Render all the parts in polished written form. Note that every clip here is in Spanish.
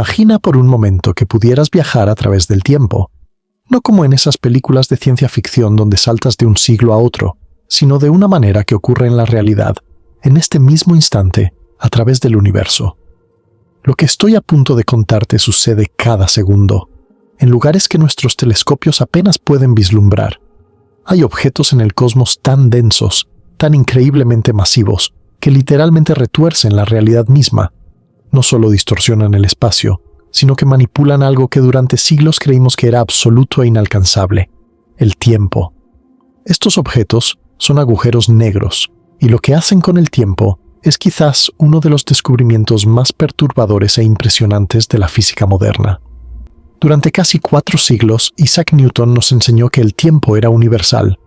Imagina por un momento que pudieras viajar a través del tiempo, no como en esas películas de ciencia ficción donde saltas de un siglo a otro, sino de una manera que ocurre en la realidad, en este mismo instante, a través del universo. Lo que estoy a punto de contarte sucede cada segundo, en lugares que nuestros telescopios apenas pueden vislumbrar. Hay objetos en el cosmos tan densos, tan increíblemente masivos, que literalmente retuercen la realidad misma. No solo distorsionan el espacio, sino que manipulan algo que durante siglos creímos que era absoluto e inalcanzable: el tiempo. Estos objetos son agujeros negros, y lo que hacen con el tiempo es quizás uno de los descubrimientos más perturbadores e impresionantes de la física moderna. Durante casi 4 siglos, Isaac Newton nos enseñó que el tiempo era universal.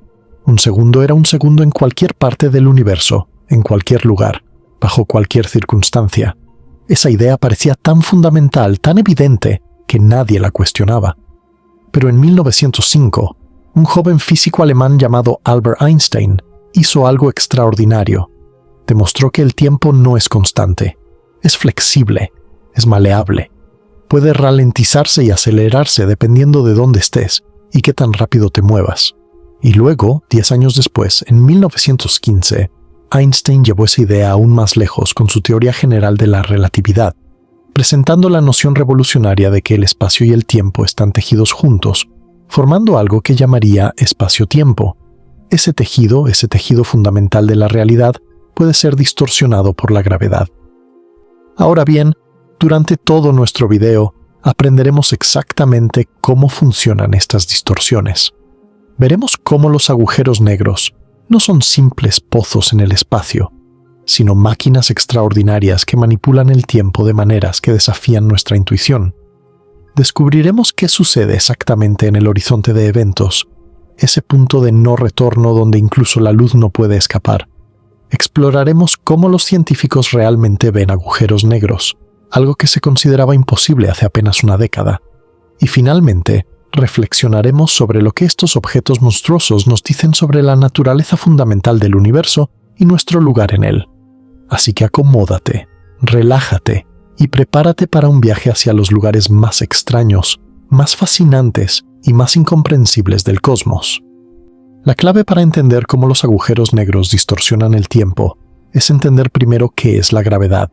Un segundo era un segundo en cualquier parte del universo, en cualquier lugar, bajo cualquier circunstancia. Esa idea parecía tan fundamental, tan evidente, que nadie la cuestionaba. Pero en 1905, un joven físico alemán llamado Albert Einstein hizo algo extraordinario. Demostró que el tiempo no es constante, es flexible, es maleable. Puede ralentizarse y acelerarse dependiendo de dónde estés y qué tan rápido te muevas. Y luego, 10 años después, en 1915, Einstein llevó esa idea aún más lejos con su teoría general de la relatividad, presentando la noción revolucionaria de que el espacio y el tiempo están tejidos juntos, formando algo que llamaría espacio-tiempo. Ese tejido fundamental de la realidad, puede ser distorsionado por la gravedad. Ahora bien, durante todo nuestro video, aprenderemos exactamente cómo funcionan estas distorsiones. Veremos cómo los agujeros negros no son simples pozos en el espacio, sino máquinas extraordinarias que manipulan el tiempo de maneras que desafían nuestra intuición. Descubriremos qué sucede exactamente en el horizonte de eventos, ese punto de no retorno donde incluso la luz no puede escapar. Exploraremos cómo los científicos realmente ven agujeros negros, algo que se consideraba imposible hace apenas una década. Y finalmente, reflexionaremos sobre lo que estos objetos monstruosos nos dicen sobre la naturaleza fundamental del universo y nuestro lugar en él. Así que acomódate, relájate y prepárate para un viaje hacia los lugares más extraños, más fascinantes y más incomprensibles del cosmos. La clave para entender cómo los agujeros negros distorsionan el tiempo es entender primero qué es la gravedad.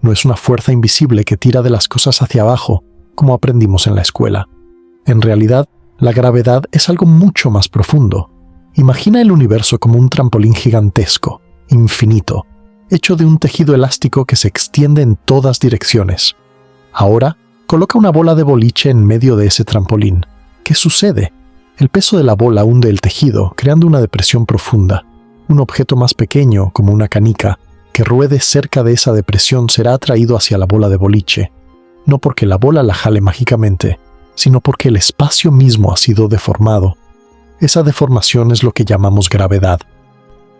No es una fuerza invisible que tira de las cosas hacia abajo, como aprendimos en la escuela. En realidad, la gravedad es algo mucho más profundo. Imagina el universo como un trampolín gigantesco, infinito, hecho de un tejido elástico que se extiende en todas direcciones. Ahora, coloca una bola de boliche en medio de ese trampolín. ¿Qué sucede? El peso de la bola hunde el tejido, creando una depresión profunda. Un objeto más pequeño, como una canica, que ruede cerca de esa depresión será atraído hacia la bola de boliche, no porque la bola la jale mágicamente, sino porque el espacio mismo ha sido deformado. Esa deformación es lo que llamamos gravedad.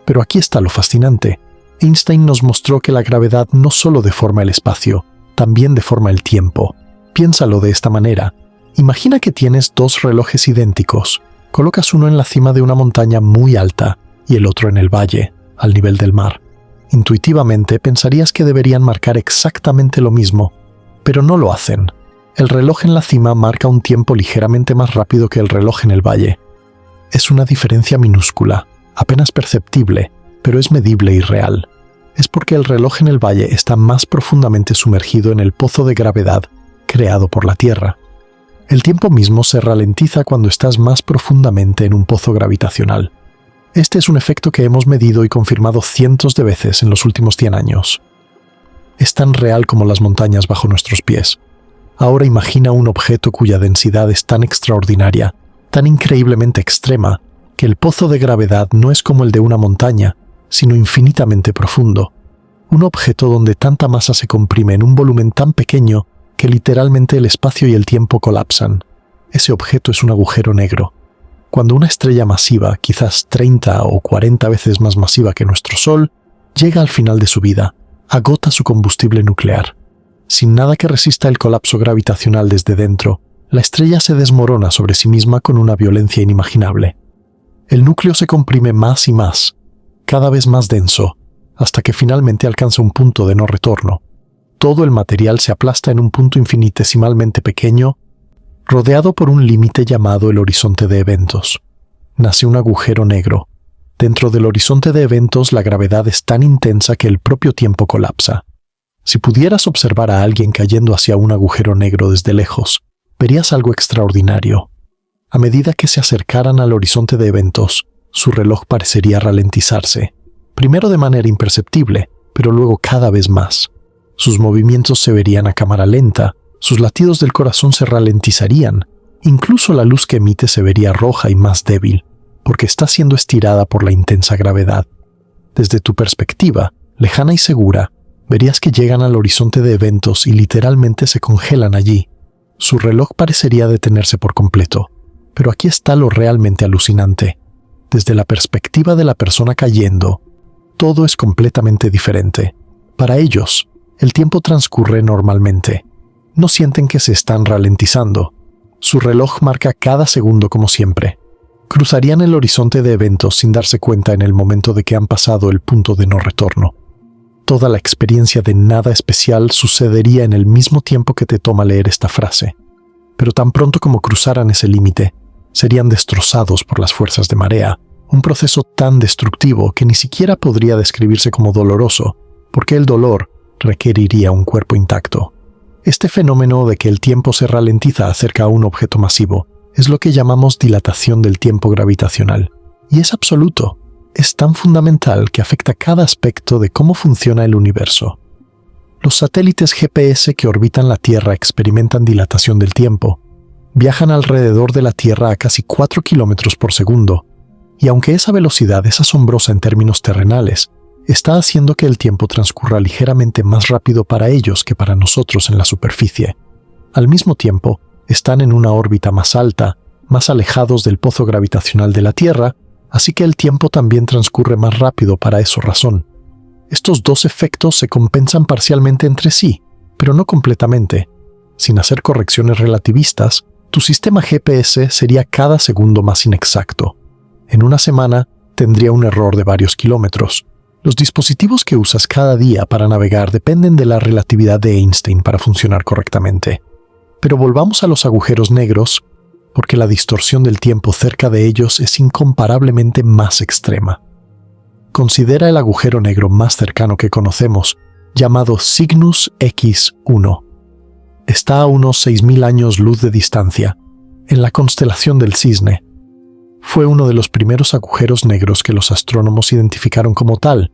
Pero aquí está lo fascinante. Einstein nos mostró que la gravedad no solo deforma el espacio, también deforma el tiempo. Piénsalo de esta manera. Imagina que tienes 2 relojes idénticos. Colocas uno en la cima de una montaña muy alta y el otro en el valle, al nivel del mar. Intuitivamente pensarías que deberían marcar exactamente lo mismo, pero no lo hacen. El reloj en la cima marca un tiempo ligeramente más rápido que el reloj en el valle. Es una diferencia minúscula, apenas perceptible, pero es medible y real. Es porque el reloj en el valle está más profundamente sumergido en el pozo de gravedad creado por la Tierra. El tiempo mismo se ralentiza cuando estás más profundamente en un pozo gravitacional. Este es un efecto que hemos medido y confirmado cientos de veces en los últimos 100 años. Es tan real como las montañas bajo nuestros pies. Ahora imagina un objeto cuya densidad es tan extraordinaria, tan increíblemente extrema, que el pozo de gravedad no es como el de una montaña, sino infinitamente profundo. Un objeto donde tanta masa se comprime en un volumen tan pequeño que literalmente el espacio y el tiempo colapsan. Ese objeto es un agujero negro. Cuando una estrella masiva, quizás 30 o 40 veces más masiva que nuestro Sol, llega al final de su vida, agota su combustible nuclear. Sin nada que resista el colapso gravitacional desde dentro, la estrella se desmorona sobre sí misma con una violencia inimaginable. El núcleo se comprime más y más, cada vez más denso, hasta que finalmente alcanza un punto de no retorno. todo el material se aplasta en un punto infinitesimalmente pequeño, rodeado por un límite llamado el horizonte de eventos. Nace un agujero negro. Dentro del horizonte de eventos, la gravedad es tan intensa que el propio tiempo colapsa. Si pudieras observar a alguien cayendo hacia un agujero negro desde lejos, verías algo extraordinario. A medida que se acercaran al horizonte de eventos, su reloj parecería ralentizarse, primero de manera imperceptible, pero luego cada vez más. Sus movimientos se verían a cámara lenta, sus latidos del corazón se ralentizarían, incluso la luz que emite se vería roja y más débil, porque está siendo estirada por la intensa gravedad. Desde tu perspectiva, lejana y segura, verías que llegan al horizonte de eventos y literalmente se congelan allí. Su reloj parecería detenerse por completo, pero aquí está lo realmente alucinante. Desde la perspectiva de la persona cayendo, todo es completamente diferente. Para ellos, el tiempo transcurre normalmente. No sienten que se están ralentizando. Su reloj marca cada segundo como siempre. Cruzarían el horizonte de eventos sin darse cuenta en el momento de que han pasado el punto de no retorno. Toda la experiencia de nada especial sucedería en el mismo tiempo que te toma leer esta frase. Pero tan pronto como cruzaran ese límite, serían destrozados por las fuerzas de marea, un proceso tan destructivo que ni siquiera podría describirse como doloroso, porque el dolor requeriría un cuerpo intacto. Este fenómeno de que el tiempo se ralentiza acerca a un objeto masivo es lo que llamamos dilatación del tiempo gravitacional, y es absoluto. Es tan fundamental que afecta cada aspecto de cómo funciona el universo. Los satélites GPS que orbitan la Tierra experimentan dilatación del tiempo. Viajan alrededor de la Tierra a casi 4 kilómetros por segundo, y aunque esa velocidad es asombrosa en términos terrenales, está haciendo que el tiempo transcurra ligeramente más rápido para ellos que para nosotros en la superficie. Al mismo tiempo, están en una órbita más alta, más alejados del pozo gravitacional de la Tierra, así que el tiempo también transcurre más rápido para esa razón. Estos dos efectos se compensan parcialmente entre sí, pero no completamente. Sin hacer correcciones relativistas, tu sistema GPS sería cada segundo más inexacto. En una semana, tendría un error de varios kilómetros. Los dispositivos que usas cada día para navegar dependen de la relatividad de Einstein para funcionar correctamente. Pero volvamos a los agujeros negros, porque la distorsión del tiempo cerca de ellos es incomparablemente más extrema. Considera el agujero negro más cercano que conocemos, llamado Cygnus X1. Está a unos 6.000 años luz de distancia, en la constelación del Cisne. Fue uno de los primeros agujeros negros que los astrónomos identificaron como tal,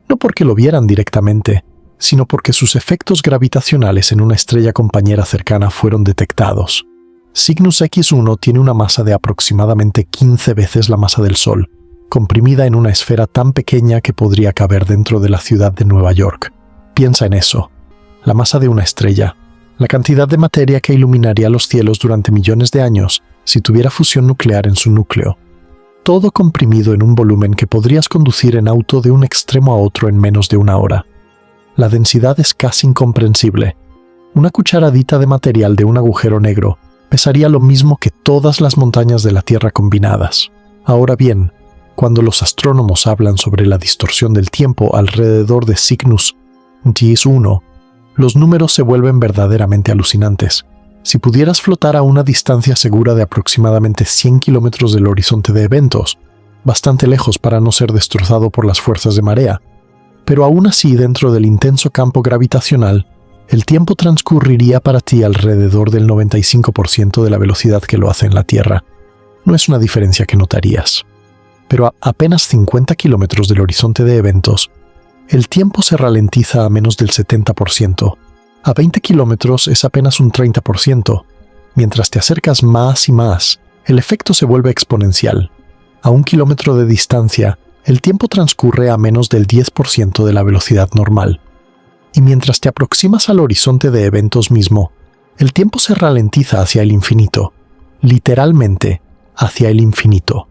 no porque lo vieran directamente, sino porque sus efectos gravitacionales en una estrella compañera cercana fueron detectados. Cygnus X1 tiene una masa de aproximadamente 15 veces la masa del Sol, comprimida en una esfera tan pequeña que podría caber dentro de la ciudad de Nueva York. Piensa en eso, la masa de una estrella, la cantidad de materia que iluminaría los cielos durante millones de años si tuviera fusión nuclear en su núcleo. Todo comprimido en un volumen que podrías conducir en auto de un extremo a otro en menos de una hora. La densidad es casi incomprensible. Una cucharadita de material de un agujero negro pesaría lo mismo que todas las montañas de la Tierra combinadas. Ahora bien, cuando los astrónomos hablan sobre la distorsión del tiempo alrededor de Cygnus X1, los números se vuelven verdaderamente alucinantes. Si pudieras flotar a una distancia segura de aproximadamente 100 kilómetros del horizonte de eventos, bastante lejos para no ser destrozado por las fuerzas de marea, pero aún así dentro del intenso campo gravitacional, el tiempo transcurriría para ti alrededor del 95% de la velocidad que lo hace en la Tierra. No es una diferencia que notarías. Pero a apenas 50 kilómetros del horizonte de eventos, el tiempo se ralentiza a menos del 70%. A 20 kilómetros es apenas un 30%. Mientras te acercas más y más, el efecto se vuelve exponencial. A 1 kilómetro de distancia, el tiempo transcurre a menos del 10% de la velocidad normal. Y mientras te aproximas al horizonte de eventos mismo, el tiempo se ralentiza hacia el infinito, literalmente hacia el infinito.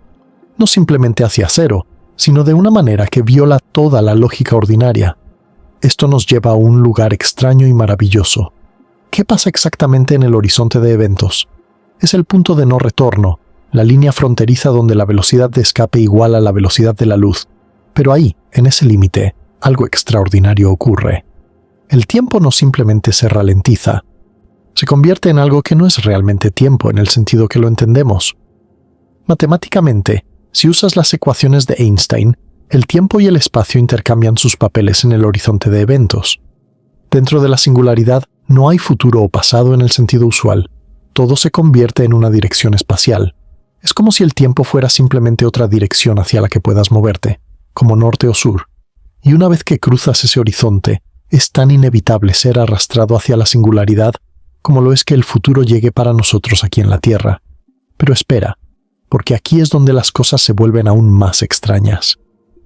No simplemente hacia cero, sino de una manera que viola toda la lógica ordinaria. Esto nos lleva a un lugar extraño y maravilloso. ¿Qué pasa exactamente en el horizonte de eventos? Es el punto de no retorno, la línea fronteriza donde la velocidad de escape iguala la velocidad de la luz. Pero ahí, en ese límite, algo extraordinario ocurre. el tiempo no simplemente se ralentiza, se convierte en algo que no es realmente tiempo en el sentido que lo entendemos. Matemáticamente, si usas las ecuaciones de Einstein, el tiempo y el espacio intercambian sus papeles en el horizonte de eventos. Dentro de la singularidad no hay futuro o pasado en el sentido usual. Todo se convierte en una dirección espacial. Es como si el tiempo fuera simplemente otra dirección hacia la que puedas moverte, como norte o sur. Y una vez que cruzas ese horizonte, es tan inevitable ser arrastrado hacia la singularidad como lo es que el futuro llegue para nosotros aquí en la Tierra. Pero espera, porque aquí es donde las cosas se vuelven aún más extrañas.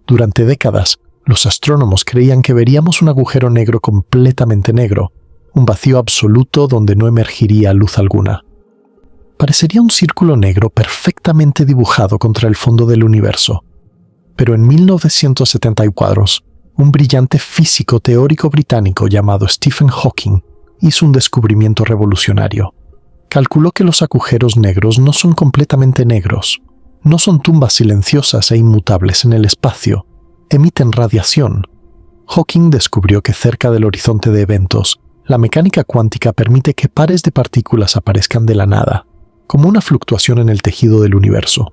Durante décadas, los astrónomos creían que veríamos un agujero negro completamente negro, un vacío absoluto donde no emergiría luz alguna. Parecería un círculo negro perfectamente dibujado contra el fondo del universo. Pero en 1974, un brillante físico teórico británico llamado Stephen Hawking hizo un descubrimiento revolucionario. Calculó que los agujeros negros no son completamente negros, no son tumbas silenciosas e inmutables en el espacio, emiten radiación. Hawking descubrió que cerca del horizonte de eventos, la mecánica cuántica permite que pares de partículas aparezcan de la nada, como una fluctuación en el tejido del universo.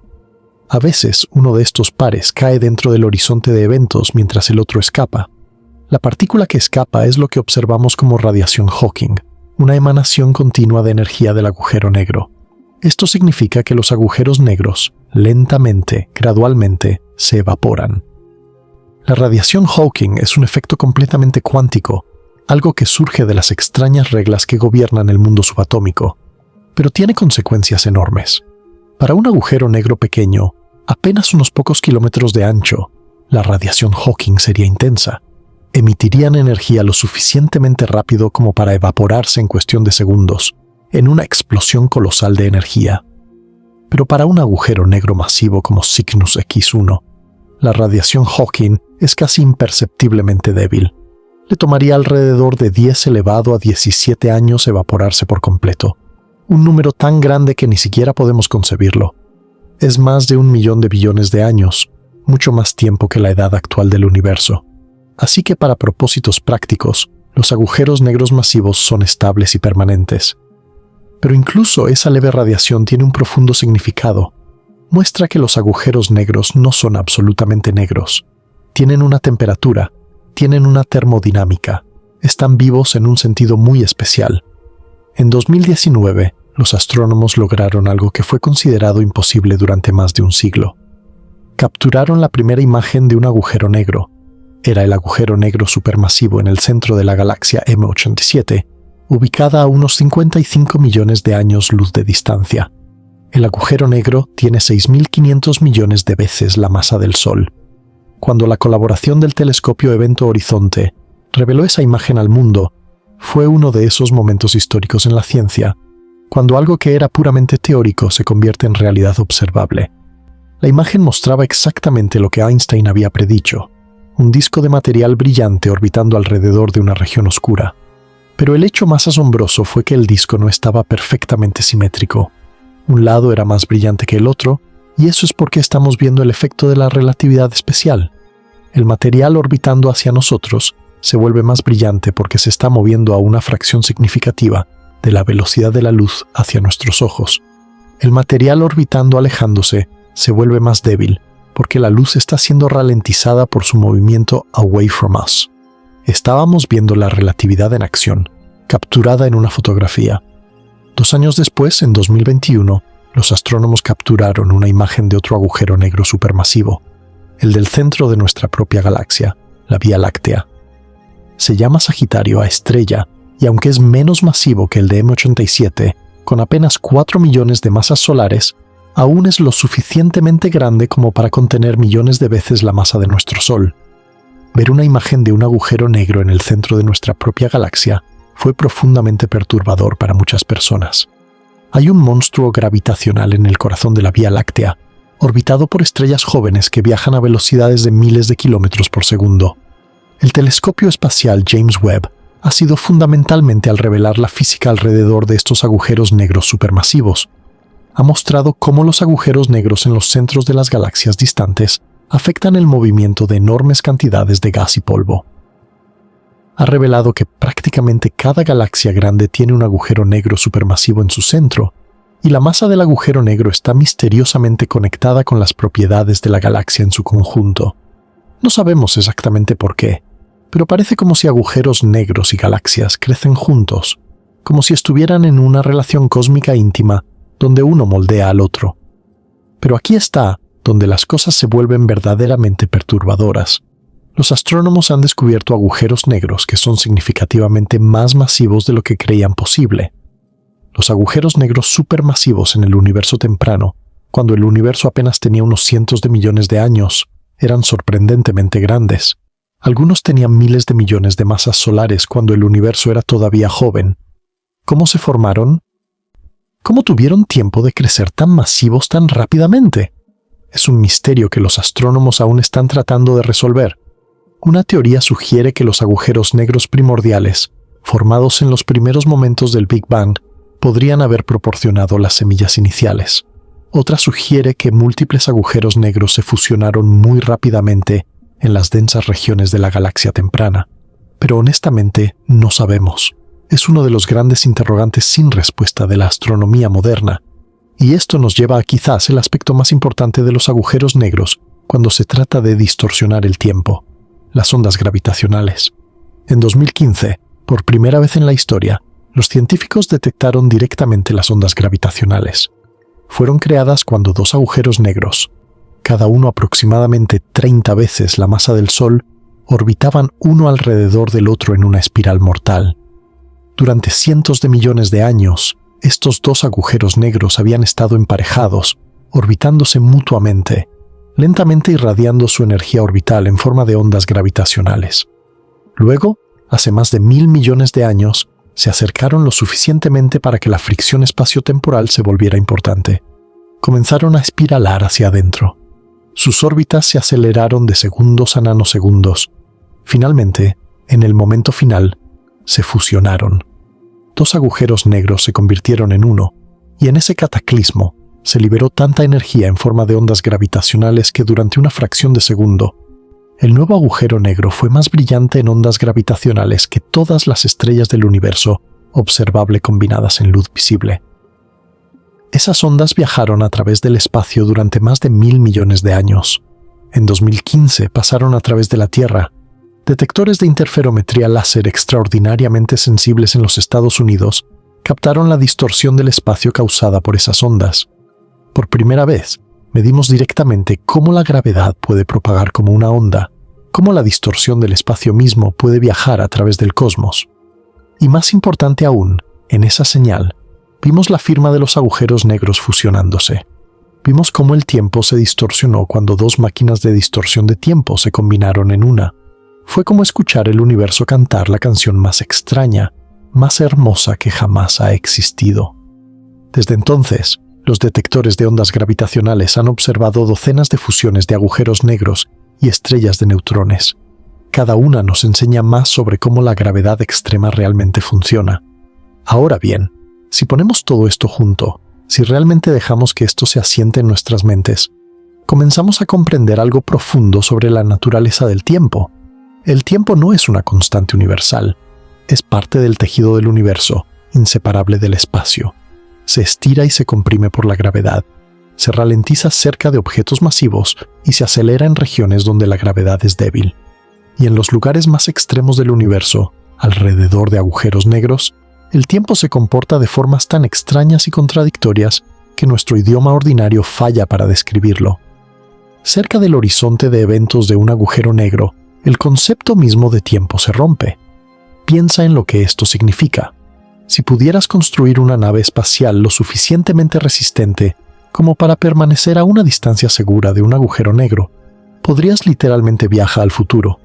A veces, uno de estos pares cae dentro del horizonte de eventos mientras el otro escapa. La partícula que escapa es lo que observamos como radiación Hawking, una emanación continua de energía del agujero negro. Esto significa que los agujeros negros, lentamente, gradualmente, se evaporan. La radiación Hawking es un efecto completamente cuántico, algo que surge de las extrañas reglas que gobiernan el mundo subatómico, pero tiene consecuencias enormes. Para un agujero negro pequeño, apenas unos pocos kilómetros de ancho, la radiación Hawking sería intensa. Emitirían energía lo suficientemente rápido como para evaporarse en cuestión de segundos, en una explosión colosal de energía. Pero para un agujero negro masivo como Cygnus X1, la radiación Hawking es casi imperceptiblemente débil. Le tomaría alrededor de 10 elevado a 17 años evaporarse por completo, un número tan grande que ni siquiera podemos concebirlo. Es más de 1 millón de billones de años, mucho más tiempo que la edad actual del universo. Así que para propósitos prácticos, los agujeros negros masivos son estables y permanentes. Pero incluso esa leve radiación tiene un profundo significado. Muestra que los agujeros negros no son absolutamente negros. Tienen una temperatura, tienen una termodinámica, están vivos en un sentido muy especial. En 2019, los astrónomos lograron algo que fue considerado imposible durante más de un siglo. Capturaron la primera imagen de un agujero negro. Era el agujero negro supermasivo en el centro de la galaxia M87, ubicada a unos 55 millones de años luz de distancia. El agujero negro tiene 6.500 millones de veces la masa del Sol. Cuando la colaboración del telescopio Evento Horizonte reveló esa imagen al mundo, fue uno de esos momentos históricos en la ciencia, cuando algo que era puramente teórico se convierte en realidad observable. La imagen mostraba exactamente lo que Einstein había predicho, un disco de material brillante orbitando alrededor de una región oscura. Pero el hecho más asombroso fue que el disco no estaba perfectamente simétrico. Un lado era más brillante que el otro, y eso es porque estamos viendo el efecto de la relatividad especial. El material orbitando hacia nosotros se vuelve más brillante porque se está moviendo a una fracción significativa de la velocidad de la luz hacia nuestros ojos. El material orbitando alejándose se vuelve más débil porque la luz está siendo ralentizada por su movimiento away from us. Estábamos viendo la relatividad en acción, capturada en una fotografía. 2 años después, en 2021, los astrónomos capturaron una imagen de otro agujero negro supermasivo, el del centro de nuestra propia galaxia, la Vía Láctea. Se llama Sagitario A estrella, y aunque es menos masivo que el de M87, con apenas 4 millones de masas solares, aún es lo suficientemente grande como para contener millones de veces la masa de nuestro Sol. Ver una imagen de un agujero negro en el centro de nuestra propia galaxia fue profundamente perturbador para muchas personas. Hay un monstruo gravitacional en el corazón de la Vía Láctea, orbitado por estrellas jóvenes que viajan a velocidades de miles de kilómetros por segundo. El telescopio espacial James Webb ha sido fundamentalmente al revelar la física alrededor de estos agujeros negros supermasivos. Ha mostrado cómo los agujeros negros en los centros de las galaxias distantes afectan el movimiento de enormes cantidades de gas y polvo. ha revelado que prácticamente cada galaxia grande tiene un agujero negro supermasivo en su centro, y la masa del agujero negro está misteriosamente conectada con las propiedades de la galaxia en su conjunto. No sabemos exactamente por qué, pero parece como si agujeros negros y galaxias crecen juntos, como si estuvieran en una relación cósmica íntima donde uno moldea al otro. Pero aquí está donde las cosas se vuelven verdaderamente perturbadoras. Los astrónomos han descubierto agujeros negros que son significativamente más masivos de lo que creían posible. Los agujeros negros supermasivos en el universo temprano, cuando el universo apenas tenía unos cientos de millones de años, eran sorprendentemente grandes. Algunos tenían miles de millones de masas solares cuando el universo era todavía joven. ¿Cómo se formaron? ¿Cómo tuvieron tiempo de crecer tan masivos tan rápidamente? Es un misterio que los astrónomos aún están tratando de resolver. Una teoría sugiere que los agujeros negros primordiales, formados en los primeros momentos del Big Bang, podrían haber proporcionado las semillas iniciales. Otra sugiere que múltiples agujeros negros se fusionaron muy rápidamente en las densas regiones de la galaxia temprana. Pero honestamente, no sabemos. Es uno de los grandes interrogantes sin respuesta de la astronomía moderna. Y esto nos lleva a quizás el aspecto más importante de los agujeros negros cuando se trata de distorsionar el tiempo: las ondas gravitacionales. En 2015, por primera vez en la historia, los científicos detectaron directamente las ondas gravitacionales. Fueron creadas cuando dos agujeros negros, cada uno aproximadamente 30 veces la masa del Sol, orbitaban uno alrededor del otro en una espiral mortal. Durante cientos de millones de años, estos dos agujeros negros habían estado emparejados, orbitándose mutuamente, lentamente irradiando su energía orbital en forma de ondas gravitacionales. Luego, hace más de 1.000 millones de años, se acercaron lo suficientemente para que la fricción espaciotemporal se volviera importante. Comenzaron a espiralar hacia adentro. Sus órbitas se aceleraron de segundos a nanosegundos. Finalmente, en el momento final, se fusionaron. Dos agujeros negros se convirtieron en uno, y en ese cataclismo se liberó tanta energía en forma de ondas gravitacionales que durante una fracción de segundo, el nuevo agujero negro fue más brillante en ondas gravitacionales que todas las estrellas del universo observable combinadas en luz visible. Esas ondas viajaron a través del espacio durante más de 1.000 millones de años. En 2015 pasaron a través de la Tierra. Detectores de interferometría láser extraordinariamente sensibles en los Estados Unidos captaron la distorsión del espacio causada por esas ondas. Por primera vez, medimos directamente cómo la gravedad puede propagar como una onda, cómo la distorsión del espacio mismo puede viajar a través del cosmos. Y más importante aún, en esa señal, vimos la firma de los agujeros negros fusionándose. Vimos cómo el tiempo se distorsionó cuando dos máquinas de distorsión de tiempo se combinaron en una. Fue como escuchar el universo cantar la canción más extraña, más hermosa que jamás ha existido. Desde entonces, los detectores de ondas gravitacionales han observado docenas de fusiones de agujeros negros y estrellas de neutrones. Cada una nos enseña más sobre cómo la gravedad extrema realmente funciona. Ahora bien, si ponemos todo esto junto, si realmente dejamos que esto se asiente en nuestras mentes, comenzamos a comprender algo profundo sobre la naturaleza del tiempo. El tiempo no es una constante universal, es parte del tejido del universo, inseparable del espacio. Se estira y se comprime por la gravedad, se ralentiza cerca de objetos masivos y se acelera en regiones donde la gravedad es débil. Y en los lugares más extremos del universo, alrededor de agujeros negros, el tiempo se comporta de formas tan extrañas y contradictorias que nuestro idioma ordinario falla para describirlo. Cerca del horizonte de eventos de un agujero negro, el concepto mismo de tiempo se rompe. Piensa en lo que esto significa. Si pudieras construir una nave espacial lo suficientemente resistente como para permanecer a una distancia segura de un agujero negro, podrías literalmente viajar al futuro.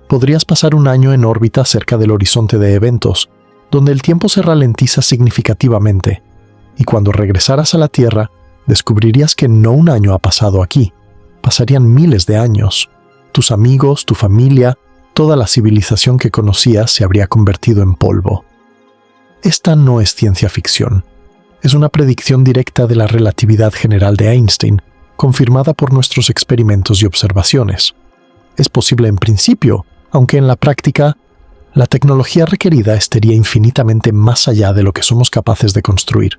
Podrías pasar un año en órbita cerca del horizonte de eventos, donde el tiempo se ralentiza significativamente, y cuando regresaras a la Tierra, descubrirías que no un año ha pasado aquí, pasarían miles de años. Tus amigos, tu familia, toda la civilización que conocías se habría convertido en polvo. Esta no es ciencia ficción. Es una predicción directa de la relatividad general de Einstein, confirmada por nuestros experimentos y observaciones. Es posible en principio, aunque en la práctica, La tecnología requerida estaría infinitamente más allá de lo que somos capaces de construir.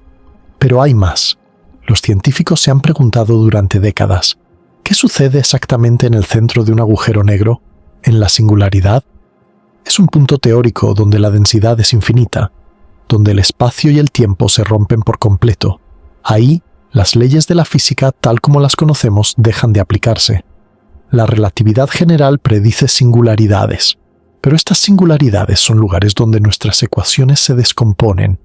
Pero hay más. Los científicos se han preguntado durante décadas, ¿qué sucede exactamente en el centro de un agujero negro? ¿En la singularidad? Es un punto teórico donde la densidad es infinita, donde el espacio y el tiempo se rompen por completo. Ahí, las leyes de la física tal como las conocemos dejan de aplicarse. La relatividad general predice singularidades, pero estas singularidades son lugares donde nuestras ecuaciones se descomponen.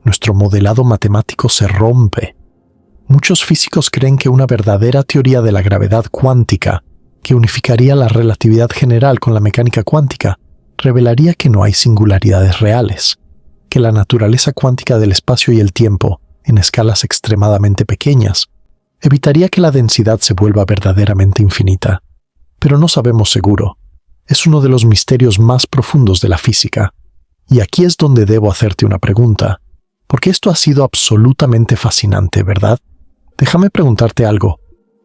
Nuestro modelado matemático se rompe. Muchos físicos creen que una verdadera teoría de la gravedad cuántica, que unificaría la relatividad general con la mecánica cuántica, revelaría que no hay singularidades reales, que la naturaleza cuántica del espacio y el tiempo, en escalas extremadamente pequeñas, evitaría que la densidad se vuelva verdaderamente infinita. Pero no sabemos seguro. Es uno de los misterios más profundos de la física. Y aquí es donde debo hacerte una pregunta, porque esto ha sido absolutamente fascinante, ¿verdad? Déjame preguntarte algo.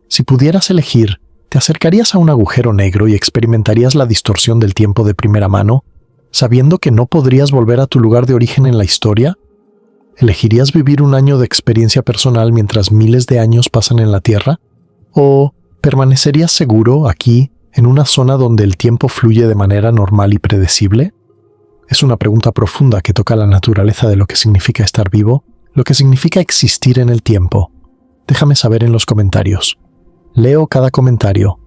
Si pudieras elegir, ¿te acercarías a un agujero negro y experimentarías la distorsión del tiempo de primera mano, sabiendo que no podrías volver a tu lugar de origen en la historia? ¿Elegirías vivir un año de experiencia personal mientras miles de años pasan en la Tierra? ¿O permanecerías seguro aquí, en una zona donde el tiempo fluye de manera normal y predecible? Es una pregunta profunda que toca la naturaleza de lo que significa estar vivo, lo que significa existir en el tiempo. Déjame saber en los comentarios. Leo cada comentario,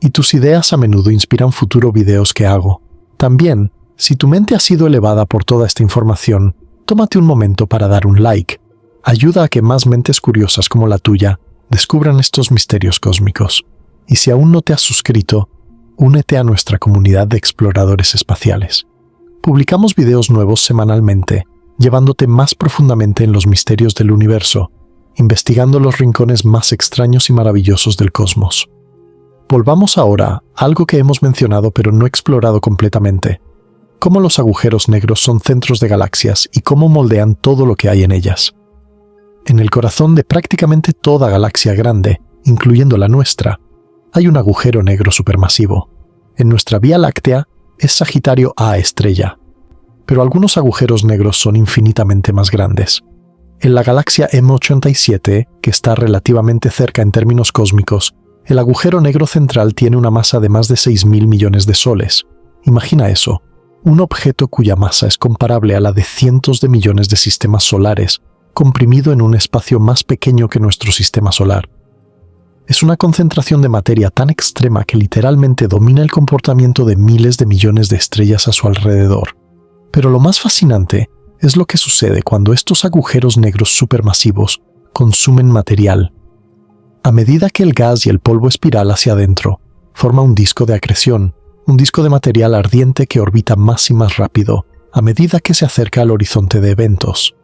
y tus ideas a menudo inspiran futuros videos que hago. También, si tu mente ha sido elevada por toda esta información, tómate un momento para dar un like. Ayuda a que más mentes curiosas como la tuya descubran estos misterios cósmicos. Y si aún no te has suscrito, únete a nuestra comunidad de exploradores espaciales. Publicamos videos nuevos semanalmente, llevándote más profundamente en los misterios del universo, investigando los rincones más extraños y maravillosos del cosmos. Volvamos ahora a algo que hemos mencionado pero no explorado completamente: cómo los agujeros negros son centros de galaxias y cómo moldean todo lo que hay en ellas. En el corazón de prácticamente toda galaxia grande, incluyendo la nuestra, hay un agujero negro supermasivo. En nuestra Vía Láctea es Sagitario A estrella, pero algunos agujeros negros son infinitamente más grandes. En la galaxia M87, que está relativamente cerca en términos cósmicos, el agujero negro central tiene una masa de más de 6.000 millones de soles. Imagina eso, un objeto cuya masa es comparable a la de cientos de millones de sistemas solares, comprimido en un espacio más pequeño que nuestro sistema solar. Es una concentración de materia tan extrema que literalmente domina el comportamiento de miles de millones de estrellas a su alrededor. Pero lo más fascinante es lo que sucede cuando estos agujeros negros supermasivos consumen material. A medida que el gas y el polvo espiral hacia adentro, forma un disco de acreción, un disco de material ardiente que orbita más y más rápido a medida que se acerca al horizonte de eventos.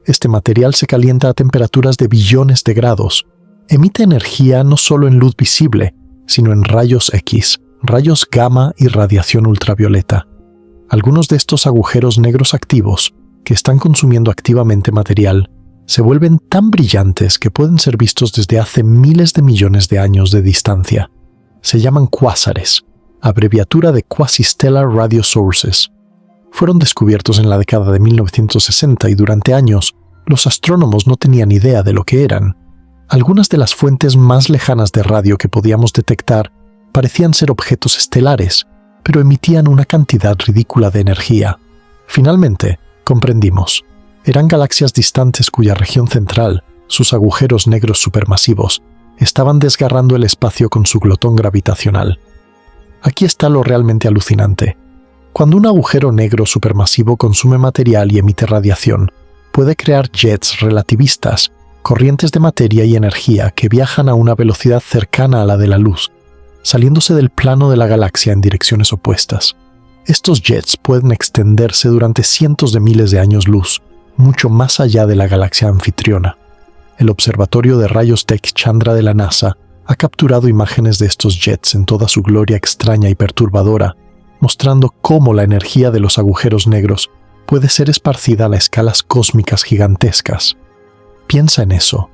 Este material se calienta a temperaturas de billones de grados. Emite energía no solo en luz visible, sino en rayos X, rayos gamma y radiación ultravioleta. Algunos de estos agujeros negros activos, que están consumiendo activamente material, se vuelven tan brillantes que pueden ser vistos desde hace miles de millones de años de distancia. Se llaman cuásares, abreviatura de Quasi-Stellar Radio Sources. Fueron descubiertos en la década de 1960 y durante años los astrónomos no tenían idea de lo que eran. Algunas de las fuentes más lejanas de radio que podíamos detectar parecían ser objetos estelares, pero emitían una cantidad ridícula de energía. Finalmente, comprendimos. Eran galaxias distantes cuya región central, sus agujeros negros supermasivos, estaban desgarrando el espacio con su glotón gravitacional. Aquí está lo realmente alucinante. Cuando un agujero negro supermasivo consume material y emite radiación, puede crear jets relativistas, corrientes de materia y energía que viajan a una velocidad cercana a la de la luz, saliéndose del plano de la galaxia en direcciones opuestas. Estos jets pueden extenderse durante cientos de miles de años luz, mucho más allá de la galaxia anfitriona. El Observatorio de Rayos Tech Chandra de la NASA ha capturado imágenes de estos jets en toda su gloria extraña y perturbadora, mostrando cómo la energía de los agujeros negros puede ser esparcida a escalas cósmicas gigantescas. Piensa en eso,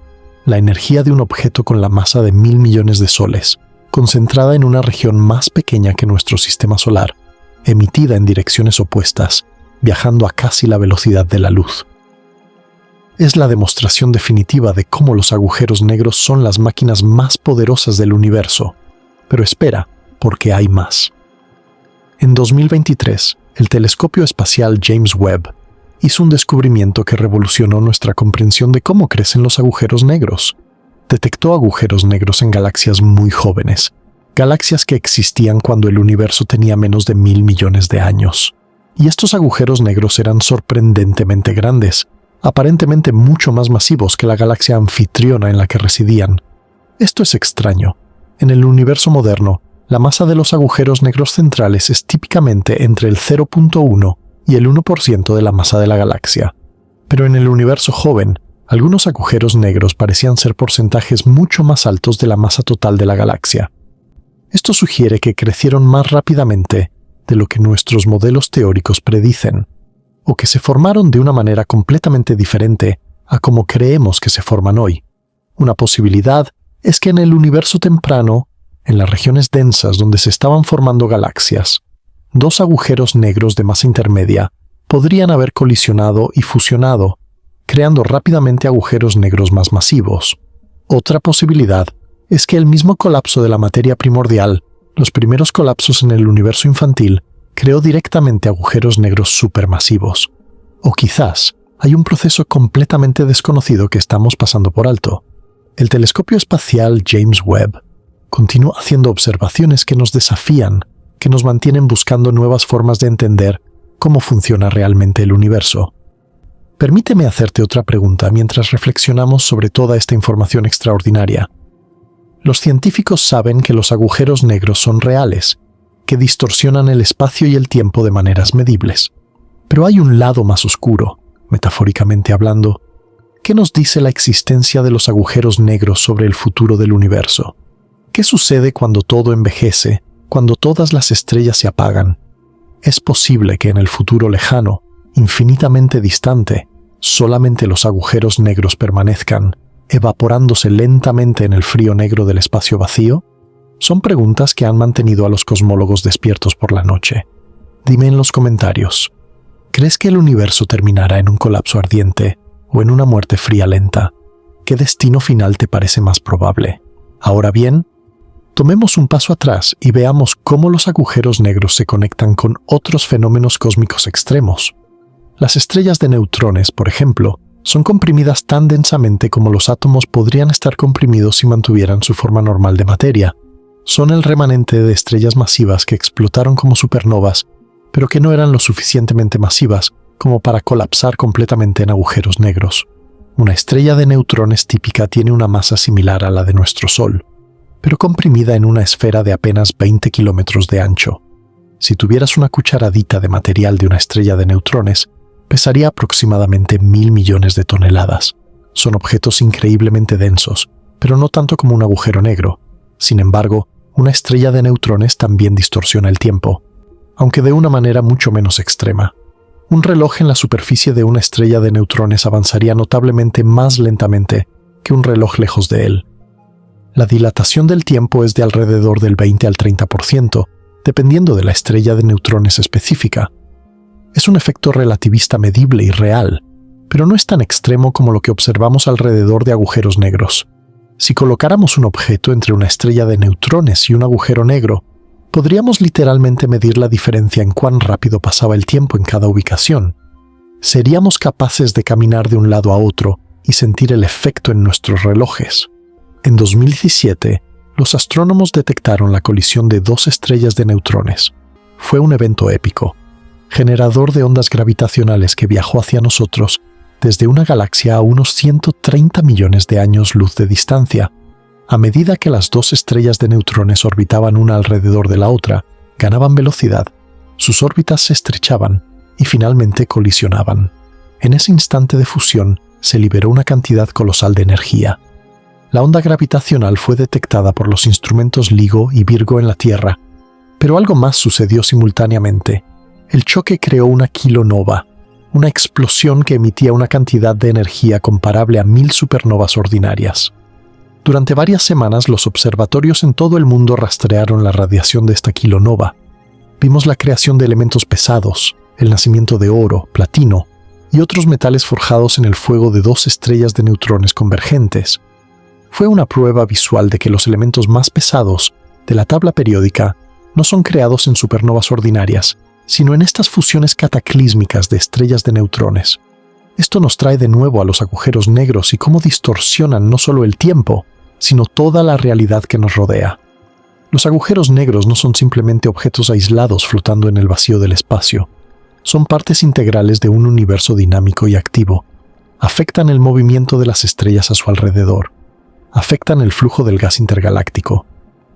la energía de un objeto con la masa de 1.000 millones de soles, concentrada en una región más pequeña que nuestro sistema solar, emitida en direcciones opuestas, viajando a casi la velocidad de la luz. Es la demostración definitiva de cómo los agujeros negros son las máquinas más poderosas del universo. Pero espera, porque hay más. En 2023, el telescopio espacial James Webb hizo un descubrimiento que revolucionó nuestra comprensión de cómo crecen los agujeros negros. Detectó agujeros negros en galaxias muy jóvenes, galaxias que existían cuando el universo tenía menos de 1.000 millones de años. Y estos agujeros negros eran sorprendentemente grandes, aparentemente mucho más masivos que la galaxia anfitriona en la que residían. Esto es extraño. En el universo moderno, la masa de los agujeros negros centrales es típicamente entre el 0.1 y el 1% de la masa de la galaxia. Pero en el universo joven, algunos agujeros negros parecían ser porcentajes mucho más altos de la masa total de la galaxia. Esto sugiere que crecieron más rápidamente de lo que nuestros modelos teóricos predicen, o que se formaron de una manera completamente diferente a como creemos que se forman hoy. Una posibilidad es que en el universo temprano, en las regiones densas donde se estaban formando galaxias, dos agujeros negros de masa intermedia podrían haber colisionado y fusionado, creando rápidamente agujeros negros más masivos. Otra posibilidad es que el mismo colapso de la materia primordial, los primeros colapsos en el universo infantil, creó directamente agujeros negros supermasivos. O quizás hay un proceso completamente desconocido que estamos pasando por alto. El telescopio espacial James Webb continúa haciendo observaciones que nos desafían, que nos mantienen buscando nuevas formas de entender cómo funciona realmente el universo. Permíteme hacerte otra pregunta mientras reflexionamos sobre toda esta información extraordinaria. Los científicos saben que los agujeros negros son reales, que distorsionan el espacio y el tiempo de maneras medibles. Pero hay un lado más oscuro, metafóricamente hablando. ¿Qué nos dice la existencia de los agujeros negros sobre el futuro del universo? ¿Qué sucede cuando todo envejece, cuando todas las estrellas se apagan? Es posible que en el futuro lejano, infinitamente distante, solamente los agujeros negros permanezcan, evaporándose lentamente en el frío negro del espacio vacío? Son preguntas que han mantenido a los cosmólogos despiertos por la noche. Dime en los comentarios, ¿crees que el universo terminará en un colapso ardiente o en una muerte fría lenta? ¿Qué destino final te parece más probable? Ahora bien, tomemos un paso atrás y veamos cómo los agujeros negros se conectan con otros fenómenos cósmicos extremos. Las estrellas de neutrones, por ejemplo, son comprimidas tan densamente como los átomos podrían estar comprimidos si mantuvieran su forma normal de materia. Son el remanente de estrellas masivas que explotaron como supernovas, pero que no eran lo suficientemente masivas como para colapsar completamente en agujeros negros. Una estrella de neutrones típica tiene una masa similar a la de nuestro Sol, pero comprimida en una esfera de apenas 20 kilómetros de ancho. Si tuvieras una cucharadita de material de una estrella de neutrones, pesaría aproximadamente 1.000 millones de toneladas. Son objetos increíblemente densos, pero no tanto como un agujero negro. Sin embargo, una estrella de neutrones también distorsiona el tiempo, aunque de una manera mucho menos extrema. Un reloj en la superficie de una estrella de neutrones avanzaría notablemente más lentamente que un reloj lejos de él. La dilatación del tiempo es de alrededor del 20 al 30%, dependiendo de la estrella de neutrones específica. Es un efecto relativista medible y real, pero no es tan extremo como lo que observamos alrededor de agujeros negros. Si colocáramos un objeto entre una estrella de neutrones y un agujero negro, podríamos literalmente medir la diferencia en cuán rápido pasaba el tiempo en cada ubicación. Seríamos capaces de caminar de un lado a otro y sentir el efecto en nuestros relojes. En 2017, los astrónomos detectaron la colisión de dos estrellas de neutrones. Fue un evento épico, generador de ondas gravitacionales que viajó hacia nosotros desde una galaxia a unos 130 millones de años luz de distancia. A medida que las dos estrellas de neutrones orbitaban una alrededor de la otra, ganaban velocidad, sus órbitas se estrechaban y finalmente colisionaban. En ese instante de fusión se liberó una cantidad colosal de energía. La onda gravitacional fue detectada por los instrumentos LIGO y Virgo en la Tierra, pero algo más sucedió simultáneamente. El choque creó una kilonova, una explosión que emitía una cantidad de energía comparable a 1000 supernovas ordinarias. Durante varias semanas los observatorios en todo el mundo rastrearon la radiación de esta kilonova, Vimos la creación de elementos pesados, el nacimiento de oro, platino y otros metales forjados en el fuego de dos estrellas de neutrones convergentes. Fue una prueba visual de que los elementos más pesados de la tabla periódica no son creados en supernovas ordinarias, sino en estas fusiones cataclísmicas de estrellas de neutrones. Esto nos trae de nuevo a los agujeros negros y cómo distorsionan no solo el tiempo, sino toda la realidad que nos rodea. Los agujeros negros no son simplemente objetos aislados flotando en el vacío del espacio. Son partes integrales de un universo dinámico y activo. Afectan el movimiento de las estrellas a su alrededor. Afectan el flujo del gas intergaláctico.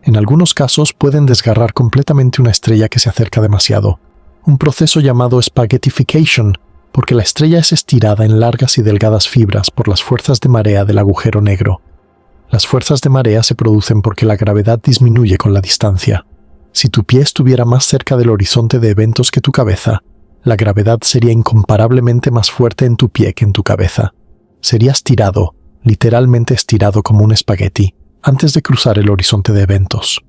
En algunos casos pueden desgarrar completamente una estrella que se acerca demasiado. Un proceso llamado spaghettification, porque la estrella es estirada en largas y delgadas fibras por las fuerzas de marea del agujero negro. Las fuerzas de marea se producen porque la gravedad disminuye con la distancia. Si tu pie estuviera más cerca del horizonte de eventos que tu cabeza, la gravedad sería incomparablemente más fuerte en tu pie que en tu cabeza. Serías tirado, literalmente estirado como un espagueti, antes de cruzar el horizonte de eventos.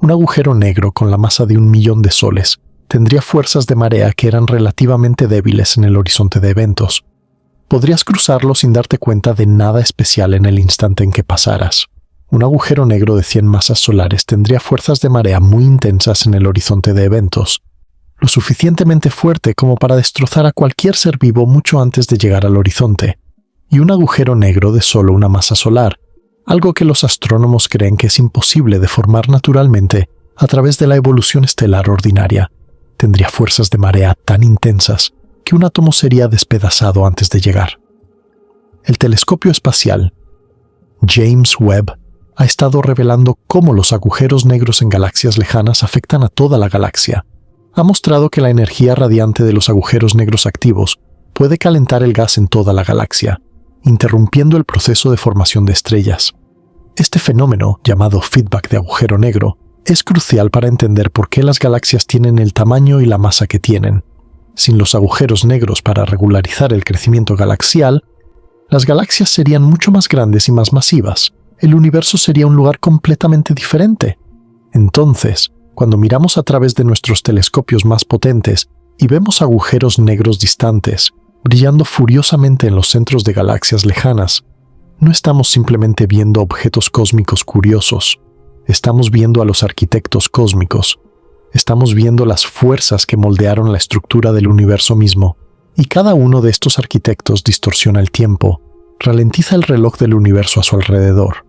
Un agujero negro con la masa de 1.000.000 de soles tendría fuerzas de marea que eran relativamente débiles en el horizonte de eventos. Podrías cruzarlo sin darte cuenta de nada especial en el instante en que pasaras. Un agujero negro de 100 masas solares tendría fuerzas de marea muy intensas en el horizonte de eventos, lo suficientemente fuerte como para destrozar a cualquier ser vivo mucho antes de llegar al horizonte. Y un agujero negro de solo una masa solar, algo que los astrónomos creen que es imposible de formar naturalmente a través de la evolución estelar ordinaria, tendría fuerzas de marea tan intensas que un átomo sería despedazado antes de llegar. El telescopio espacial James Webb ha estado revelando cómo los agujeros negros en galaxias lejanas afectan a toda la galaxia. Ha mostrado que la energía radiante de los agujeros negros activos puede calentar el gas en toda la galaxia, interrumpiendo el proceso de formación de estrellas. Este fenómeno, llamado feedback de agujero negro, es crucial para entender por qué las galaxias tienen el tamaño y la masa que tienen. Sin los agujeros negros para regularizar el crecimiento galaxial, las galaxias serían mucho más grandes y más masivas. El universo sería un lugar completamente diferente. Entonces, cuando miramos a través de nuestros telescopios más potentes y vemos agujeros negros distantes, brillando furiosamente en los centros de galaxias lejanas, no estamos simplemente viendo objetos cósmicos curiosos. Estamos viendo a los arquitectos cósmicos. Estamos viendo las fuerzas que moldearon la estructura del universo mismo. Y cada uno de estos arquitectos distorsiona el tiempo, ralentiza el reloj del universo a su alrededor.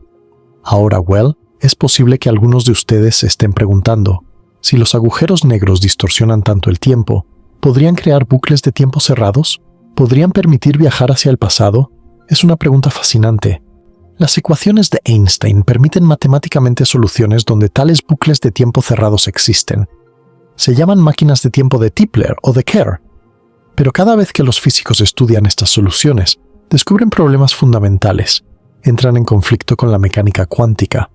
Ahora, es posible que algunos de ustedes se estén preguntando, si los agujeros negros distorsionan tanto el tiempo, ¿podrían crear bucles de tiempo cerrados? ¿Podrían permitir viajar hacia el pasado? Es una pregunta fascinante. Las ecuaciones de Einstein permiten matemáticamente soluciones donde tales bucles de tiempo cerrados existen. Se llaman máquinas de tiempo de Tipler o de Kerr. Pero cada vez que los físicos estudian estas soluciones, descubren problemas fundamentales, entran en conflicto con la mecánica cuántica,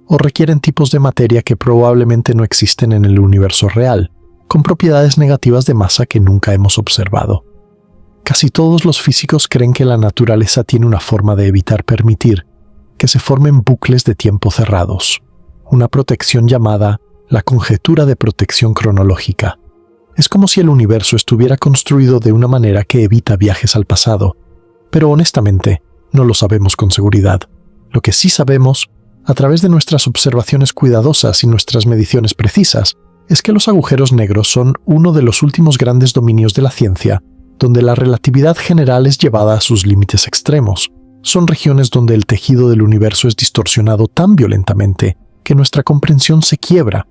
o requieren tipos de materia que probablemente no existen en el universo real, con propiedades negativas de masa que nunca hemos observado. Casi todos los físicos creen que la naturaleza tiene una forma de evitar permitir que se formen bucles de tiempo cerrados, una protección llamada la conjetura de protección cronológica. Es como si el universo estuviera construido de una manera que evita viajes al pasado, pero honestamente no lo sabemos con seguridad. Lo que sí sabemos, a través de nuestras observaciones cuidadosas y nuestras mediciones precisas, es que los agujeros negros son uno de los últimos grandes dominios de la ciencia, donde la relatividad general es llevada a sus límites extremos. Son regiones donde el tejido del universo es distorsionado tan violentamente que nuestra comprensión se quiebra.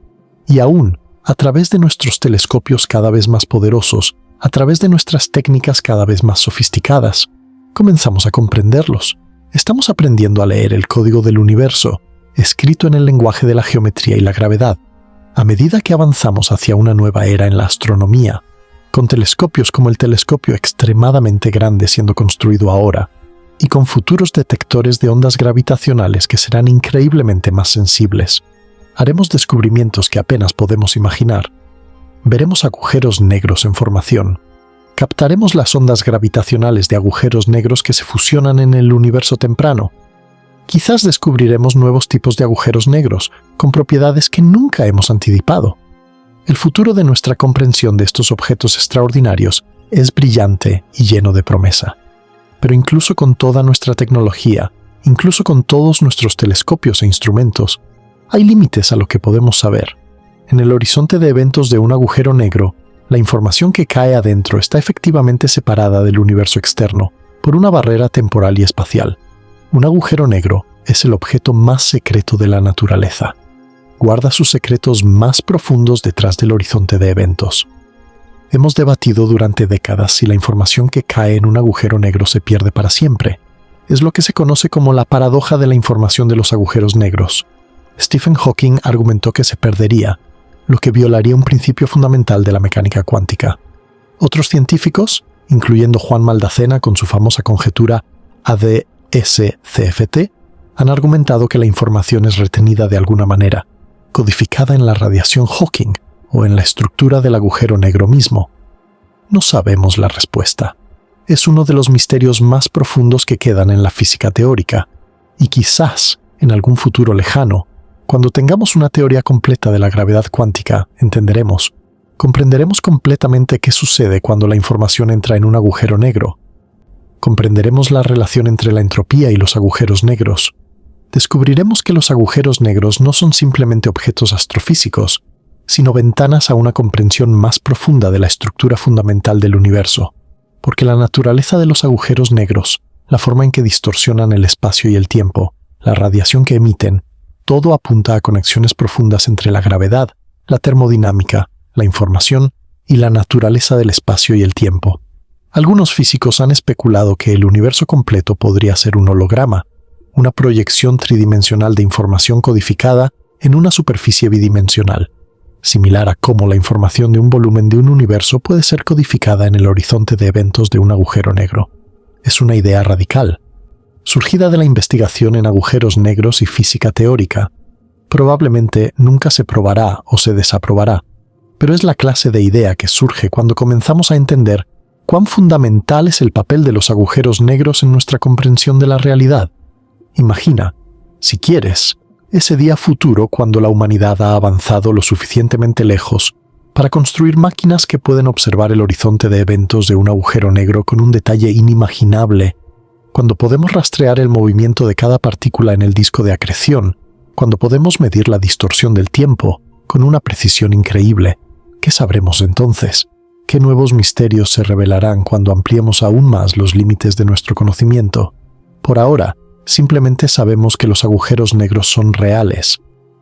Y aún, a través de nuestros telescopios cada vez más poderosos, a través de nuestras técnicas cada vez más sofisticadas, comenzamos a comprenderlos. Estamos aprendiendo a leer el código del universo, escrito en el lenguaje de la geometría y la gravedad, a medida que avanzamos hacia una nueva era en la astronomía, con telescopios como el telescopio extremadamente grande siendo construido ahora, y con futuros detectores de ondas gravitacionales que serán increíblemente más sensibles. Haremos descubrimientos que apenas podemos imaginar. Veremos agujeros negros en formación. Captaremos las ondas gravitacionales de agujeros negros que se fusionan en el universo temprano. Quizás descubriremos nuevos tipos de agujeros negros, con propiedades que nunca hemos anticipado. El futuro de nuestra comprensión de estos objetos extraordinarios es brillante y lleno de promesa. Pero incluso con toda nuestra tecnología, incluso con todos nuestros telescopios e instrumentos, hay límites a lo que podemos saber. En el horizonte de eventos de un agujero negro, la información que cae adentro está efectivamente separada del universo externo por una barrera temporal y espacial. Un agujero negro es el objeto más secreto de la naturaleza. Guarda sus secretos más profundos detrás del horizonte de eventos. Hemos debatido durante décadas si la información que cae en un agujero negro se pierde para siempre. Es lo que se conoce como la paradoja de la información de los agujeros negros. Stephen Hawking argumentó que se perdería, lo que violaría un principio fundamental de la mecánica cuántica. Otros científicos, incluyendo Juan Maldacena con su famosa conjetura ADS-CFT, han argumentado que la información es retenida de alguna manera, codificada en la radiación Hawking o en la estructura del agujero negro mismo. No sabemos la respuesta. Es uno de los misterios más profundos que quedan en la física teórica, y quizás, en algún futuro lejano, cuando tengamos una teoría completa de la gravedad cuántica, comprenderemos completamente qué sucede cuando la información entra en un agujero negro. Comprenderemos la relación entre la entropía y los agujeros negros. Descubriremos que los agujeros negros no son simplemente objetos astrofísicos, sino ventanas a una comprensión más profunda de la estructura fundamental del universo, porque la naturaleza de los agujeros negros, la forma en que distorsionan el espacio y el tiempo, la radiación que emiten, todo apunta a conexiones profundas entre la gravedad, la termodinámica, la información y la naturaleza del espacio y el tiempo. Algunos físicos han especulado que el universo completo podría ser un holograma, una proyección tridimensional de información codificada en una superficie bidimensional, similar a cómo la información de un volumen de un universo puede ser codificada en el horizonte de eventos de un agujero negro. Es una idea radical, surgida de la investigación en agujeros negros y física teórica. Probablemente nunca se probará o se desaprobará, pero es la clase de idea que surge cuando comenzamos a entender cuán fundamental es el papel de los agujeros negros en nuestra comprensión de la realidad. Imagina, si quieres, ese día futuro cuando la humanidad ha avanzado lo suficientemente lejos para construir máquinas que pueden observar el horizonte de eventos de un agujero negro con un detalle inimaginable, cuando podemos rastrear el movimiento de cada partícula en el disco de acreción, cuando podemos medir la distorsión del tiempo con una precisión increíble. ¿Qué sabremos entonces? ¿Qué nuevos misterios se revelarán cuando ampliemos aún más los límites de nuestro conocimiento? Por ahora, simplemente sabemos que los agujeros negros son reales,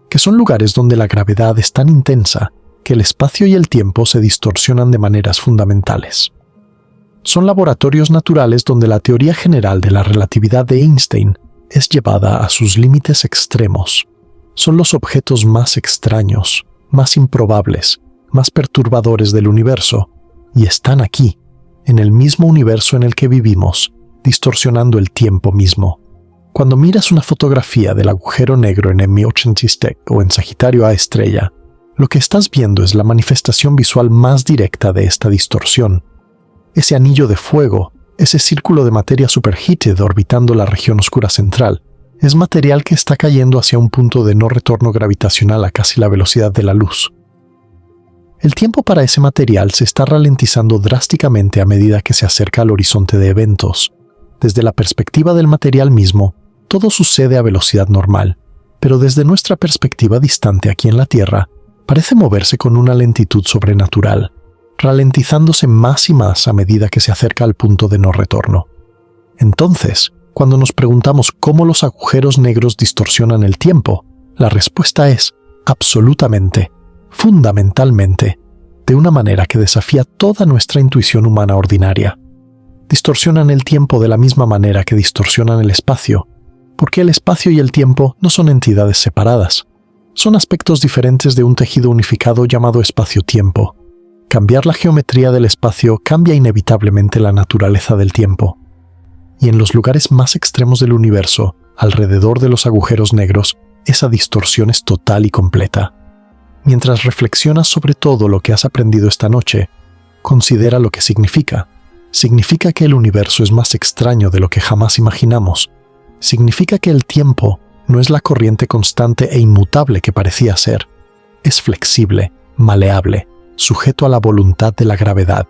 que son lugares donde la gravedad es tan intensa que el espacio y el tiempo se distorsionan de maneras fundamentales. Son laboratorios naturales donde la teoría general de la relatividad de Einstein es llevada a sus límites extremos. Son los objetos más extraños, más improbables, más perturbadores del universo, y están aquí, en el mismo universo en el que vivimos, distorsionando el tiempo mismo. Cuando miras una fotografía del agujero negro en M80 o en Sagitario A estrella, lo que estás viendo es la manifestación visual más directa de esta distorsión. Ese anillo de fuego, ese círculo de materia superheated orbitando la región oscura central, es material que está cayendo hacia un punto de no retorno gravitacional a casi la velocidad de la luz. El tiempo para ese material se está ralentizando drásticamente a medida que se acerca al horizonte de eventos. Desde la perspectiva del material mismo, todo sucede a velocidad normal, pero desde nuestra perspectiva distante aquí en la Tierra, parece moverse con una lentitud sobrenatural, ralentizándose más y más a medida que se acerca al punto de no retorno. Entonces, cuando nos preguntamos cómo los agujeros negros distorsionan el tiempo, la respuesta es absolutamente, fundamentalmente, de una manera que desafía toda nuestra intuición humana ordinaria. Distorsionan el tiempo de la misma manera que distorsionan el espacio, porque el espacio y el tiempo no son entidades separadas. Son aspectos diferentes de un tejido unificado llamado espacio-tiempo. Cambiar la geometría del espacio cambia inevitablemente la naturaleza del tiempo. Y en los lugares más extremos del universo, alrededor de los agujeros negros, esa distorsión es total y completa. Mientras reflexionas sobre todo lo que has aprendido esta noche, considera lo que significa. Significa que el universo es más extraño de lo que jamás imaginamos. Significa que el tiempo no es la corriente constante e inmutable que parecía ser. Es flexible, maleable, sujeto a la voluntad de la gravedad.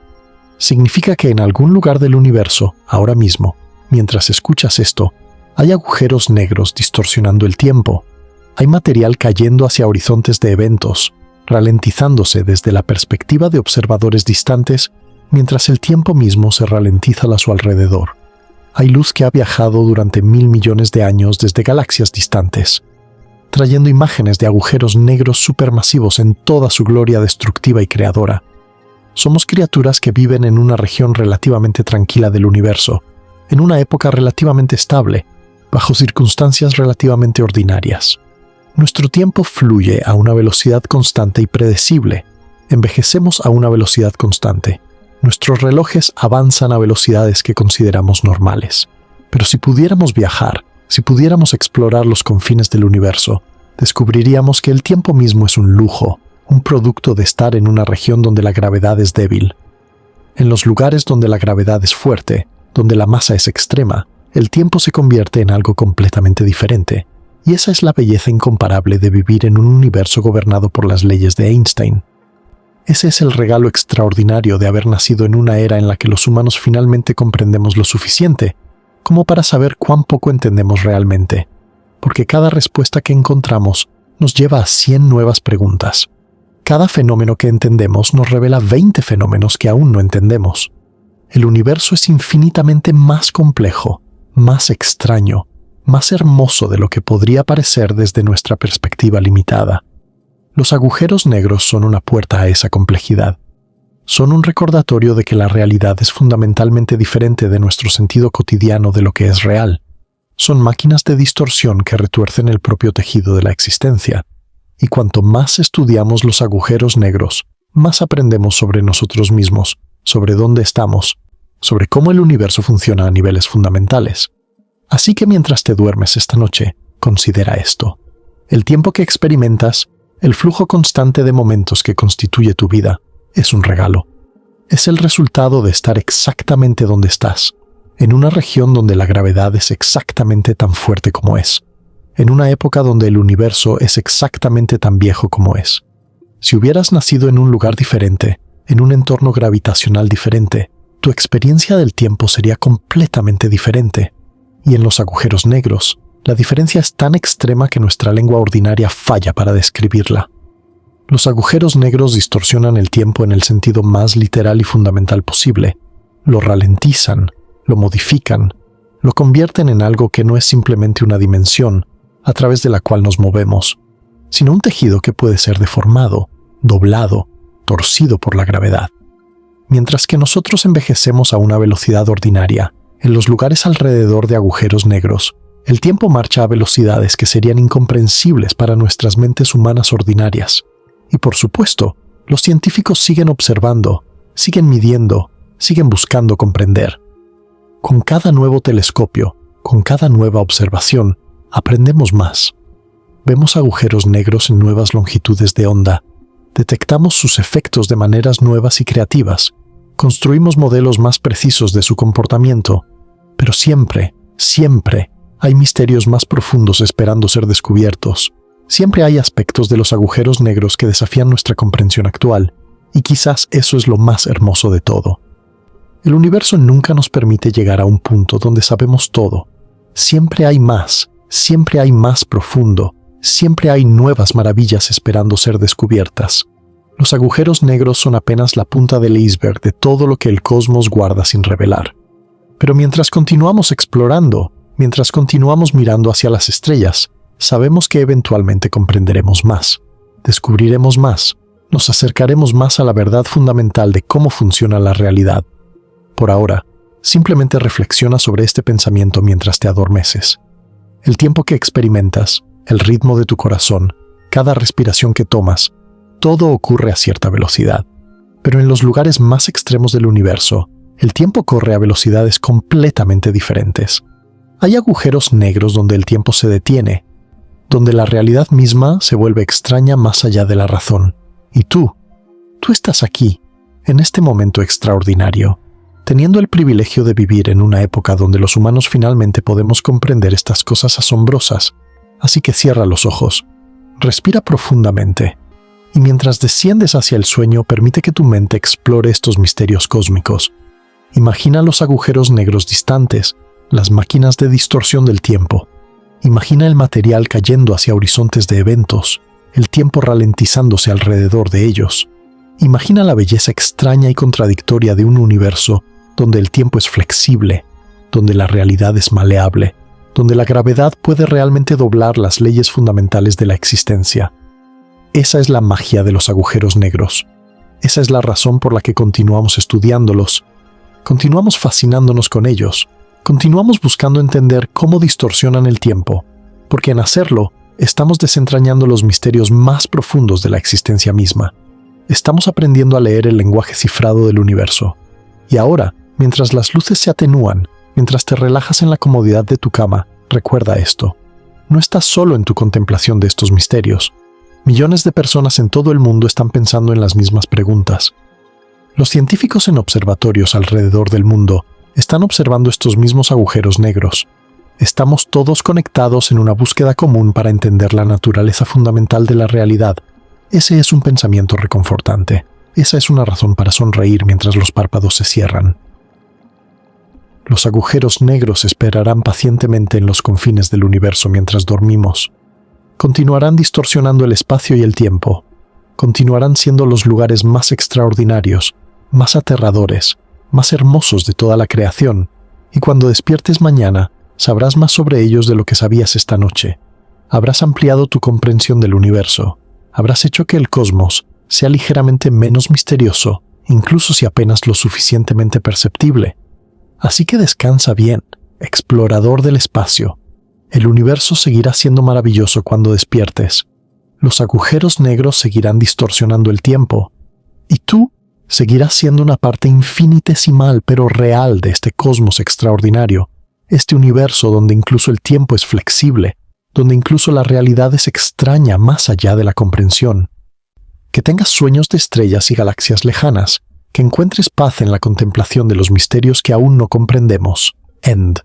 Significa que en algún lugar del universo, ahora mismo, mientras escuchas esto, hay agujeros negros distorsionando el tiempo. Hay material cayendo hacia horizontes de eventos, ralentizándose desde la perspectiva de observadores distantes, mientras el tiempo mismo se ralentiza a su alrededor. Hay luz que ha viajado durante 1.000 millones de años desde galaxias distantes, trayendo imágenes de agujeros negros supermasivos en toda su gloria destructiva y creadora. Somos criaturas que viven en una región relativamente tranquila del universo, en una época relativamente estable, bajo circunstancias relativamente ordinarias. Nuestro tiempo fluye a una velocidad constante y predecible. Envejecemos a una velocidad constante. Nuestros relojes avanzan a velocidades que consideramos normales. Pero si pudiéramos viajar, si pudiéramos explorar los confines del universo, descubriríamos que el tiempo mismo es un lujo, un producto de estar en una región donde la gravedad es débil. En los lugares donde la gravedad es fuerte, donde la masa es extrema, el tiempo se convierte en algo completamente diferente. Y esa es la belleza incomparable de vivir en un universo gobernado por las leyes de Einstein. Ese es el regalo extraordinario de haber nacido en una era en la que los humanos finalmente comprendemos lo suficiente como para saber cuán poco entendemos realmente, porque cada respuesta que encontramos nos lleva a 100 nuevas preguntas. Cada fenómeno que entendemos nos revela 20 fenómenos que aún no entendemos. El universo es infinitamente más complejo, más extraño, más hermoso de lo que podría parecer desde nuestra perspectiva limitada. Los agujeros negros son una puerta a esa complejidad. Son un recordatorio de que la realidad es fundamentalmente diferente de nuestro sentido cotidiano de lo que es real. Son máquinas de distorsión que retuercen el propio tejido de la existencia. Y cuanto más estudiamos los agujeros negros, más aprendemos sobre nosotros mismos, sobre dónde estamos, sobre cómo el universo funciona a niveles fundamentales. Así que mientras te duermes esta noche, considera esto. El tiempo que experimentas, el flujo constante de momentos que constituye tu vida, es un regalo. Es el resultado de estar exactamente donde estás, en una región donde la gravedad es exactamente tan fuerte como es, en una época donde el universo es exactamente tan viejo como es. Si hubieras nacido en un lugar diferente, en un entorno gravitacional diferente, tu experiencia del tiempo sería completamente diferente. Y en los agujeros negros, la diferencia es tan extrema que nuestra lengua ordinaria falla para describirla. Los agujeros negros distorsionan el tiempo en el sentido más literal y fundamental posible. Lo ralentizan, lo modifican, lo convierten en algo que no es simplemente una dimensión a través de la cual nos movemos, sino un tejido que puede ser deformado, doblado, torcido por la gravedad. Mientras que nosotros envejecemos a una velocidad ordinaria, en los lugares alrededor de agujeros negros, el tiempo marcha a velocidades que serían incomprensibles para nuestras mentes humanas ordinarias. Y por supuesto, los científicos siguen observando, siguen midiendo, siguen buscando comprender. Con cada nuevo telescopio, con cada nueva observación, aprendemos más. Vemos agujeros negros en nuevas longitudes de onda, detectamos sus efectos de maneras nuevas y creativas, construimos modelos más precisos de su comportamiento, pero siempre, siempre hay misterios más profundos esperando ser descubiertos. Siempre hay aspectos de los agujeros negros que desafían nuestra comprensión actual, y quizás eso es lo más hermoso de todo. El universo nunca nos permite llegar a un punto donde sabemos todo. Siempre hay más profundo, siempre hay nuevas maravillas esperando ser descubiertas. Los agujeros negros son apenas la punta del iceberg de todo lo que el cosmos guarda sin revelar. Pero mientras continuamos explorando, mientras continuamos mirando hacia las estrellas, sabemos que eventualmente comprenderemos más, descubriremos más, nos acercaremos más a la verdad fundamental de cómo funciona la realidad. Por ahora, simplemente reflexiona sobre este pensamiento mientras te adormeces. El tiempo que experimentas, el ritmo de tu corazón, cada respiración que tomas, todo ocurre a cierta velocidad. Pero en los lugares más extremos del universo, el tiempo corre a velocidades completamente diferentes. Hay agujeros negros donde el tiempo se detiene, donde la realidad misma se vuelve extraña más allá de la razón. Y tú estás aquí, en este momento extraordinario, teniendo el privilegio de vivir en una época donde los humanos finalmente podemos comprender estas cosas asombrosas. Así que cierra los ojos, respira profundamente Y mientras desciendes hacia el sueño, permite que tu mente explore estos misterios cósmicos. Imagina los agujeros negros distantes, las máquinas de distorsión del tiempo. Imagina el material cayendo hacia horizontes de eventos, el tiempo ralentizándose alrededor de ellos. Imagina la belleza extraña y contradictoria de un universo donde el tiempo es flexible, donde la realidad es maleable, donde la gravedad puede realmente doblar las leyes fundamentales de la existencia. Esa es la magia de los agujeros negros. Esa es la razón por la que continuamos estudiándolos. Continuamos fascinándonos con ellos. Continuamos buscando entender cómo distorsionan el tiempo, porque en hacerlo, estamos desentrañando los misterios más profundos de la existencia misma. Estamos aprendiendo a leer el lenguaje cifrado del universo. Y ahora, mientras las luces se atenúan, mientras te relajas en la comodidad de tu cama, recuerda esto. No estás solo en tu contemplación de estos misterios. Millones de personas en todo el mundo están pensando en las mismas preguntas. Los científicos en observatorios alrededor del mundo están observando estos mismos agujeros negros. Estamos todos conectados en una búsqueda común para entender la naturaleza fundamental de la realidad. Ese es un pensamiento reconfortante. Esa es una razón para sonreír mientras los párpados se cierran. Los agujeros negros esperarán pacientemente en los confines del universo mientras dormimos. Continuarán distorsionando el espacio y el tiempo. Continuarán siendo los lugares más extraordinarios, más aterradores, más hermosos de toda la creación, y cuando despiertes mañana, sabrás más sobre ellos de lo que sabías esta noche. Habrás ampliado tu comprensión del universo. Habrás hecho que el cosmos sea ligeramente menos misterioso, incluso si apenas lo suficientemente perceptible. Así que descansa bien, explorador del espacio. El universo seguirá siendo maravilloso cuando despiertes. Los agujeros negros seguirán distorsionando el tiempo. Y tú seguirás siendo una parte infinitesimal pero real de este cosmos extraordinario. Este universo donde incluso el tiempo es flexible, donde incluso la realidad es extraña más allá de la comprensión. Que tengas sueños de estrellas y galaxias lejanas, que encuentres paz en la contemplación de los misterios que aún no comprendemos. End.